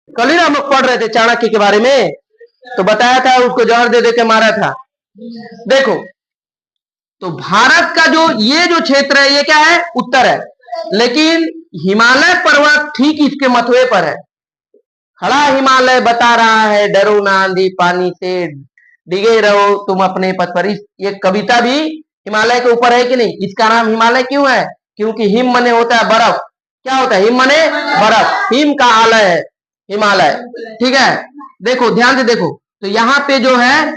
कल ही हम लोग पढ़ रहे थे चाणक्य के बारे में, तो बताया था उसको जहर दे दे के मारा था। देखो, तो भारत का जो ये जो क्षेत्र है ये क्या है, उत्तर है, लेकिन हिमालय पर्वत ठीक इसके मथुए पर है। खड़ा हिमालय बता रहा है, डरो ना आंधी पानी से, डिगे रहो तुम अपने पथ पर। ये कविता भी हिमालय के ऊपर है कि नहीं? इसका नाम हिमालय क्यों है? क्योंकि हिम मने होता है बर्फ। क्या होता है? हिम मने बर्फ, हिम का आलय है हिमालय। ठीक है, देखो ध्यान से देखो, तो यहाँ पे जो है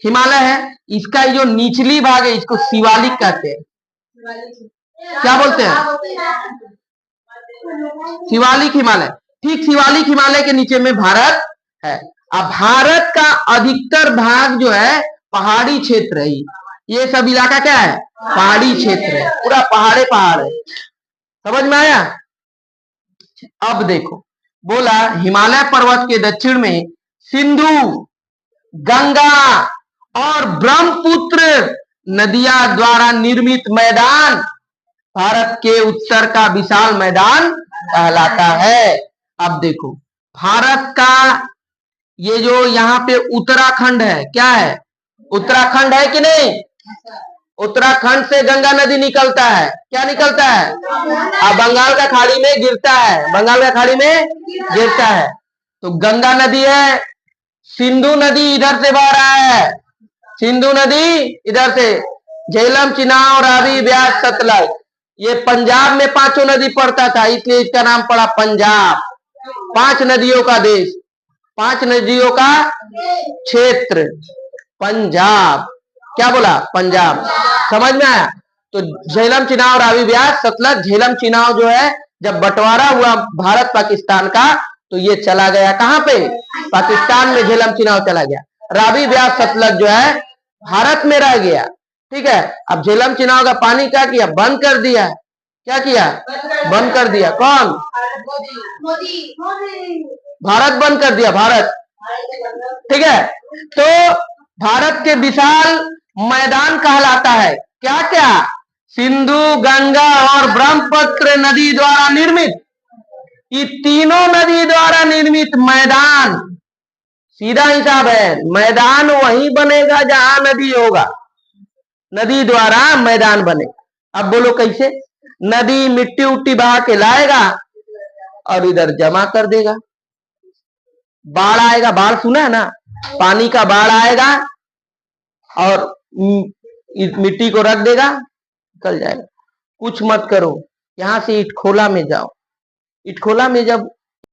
हिमालय है, इसका जो निचली भाग है इसको शिवालिक कहते हैं। क्या बोलते हैं? शिवालिक हिमालय। ठीक शिवालिक हिमालय के नीचे में भारत है। अब भारत का अधिकतर भाग जो है पहाड़ी क्षेत्र है। ये सब इलाका क्या है? पहाड़ी क्षेत्र है, पूरा पहाड़े पहाड़ है। समझ में आया? अब देखो, बोला हिमालय पर्वत के दक्षिण में सिंधु, गंगा और ब्रह्मपुत्र नदियां द्वारा निर्मित मैदान भारत के उत्तर का विशाल मैदान कहलाता है। अब देखो, भारत का ये जो यहाँ पे उत्तराखंड है, क्या है? उत्तराखंड है कि नहीं? उत्तराखंड से गंगा नदी निकलता है। क्या निकलता है? अब बंगाल का खाड़ी में गिरता है, बंगाल का खाड़ी में गिरता है। तो गंगा नदी है, सिंधु नदी इधर से बह रहा है, सिंधु नदी इधर से, झेलम, चिनाब, रावी, ब्यास, सतलज। ये पंजाब में पांचों नदी पड़ता था, इसलिए इसका नाम पड़ा पंजाब। 5 नदियों का देश, 5 नदियों का क्षेत्र, पंजाब। क्या बोला? पंजाब। समझ में आया? तो झेलम, चिनाब, रावी, ब्यास, सतलज। झेलम चिनाब जो है जब बंटवारा हुआ भारत पाकिस्तान का, तो ये चला गया कहां पे? पाकिस्तान में झेलम चिनाब चला गया। रावी, ब्यास, सतलज जो है भारत में रह गया। ठीक है, अब झेलम चिनाब का पानी क्या किया? बंद कर दिया। क्या किया? बंद कर दिया। कौन? भारत बंद कर दिया, भारत। ठीक है, तो भारत के विशाल मैदान कहलाता है क्या क्या? सिंधु, गंगा और ब्रह्मपुत्र नदी द्वारा निर्मित, ये तीनों नदी द्वारा निर्मित मैदान। सीधा हिसाब है, मैदान वहीं बनेगा जहां नदी होगा, नदी द्वारा मैदान बनेगा। अब बोलो कैसे? नदी मिट्टी उट्टी बहा के लाएगा और इधर जमा कर देगा। बाढ़ आएगा, बाढ़ सुना है ना? पानी का बाढ़ आएगा और मिट्टी को रख देगा, निकल जाएगा। कुछ मत करो, यहां से इटखोला में जाओ। इटखोला में जब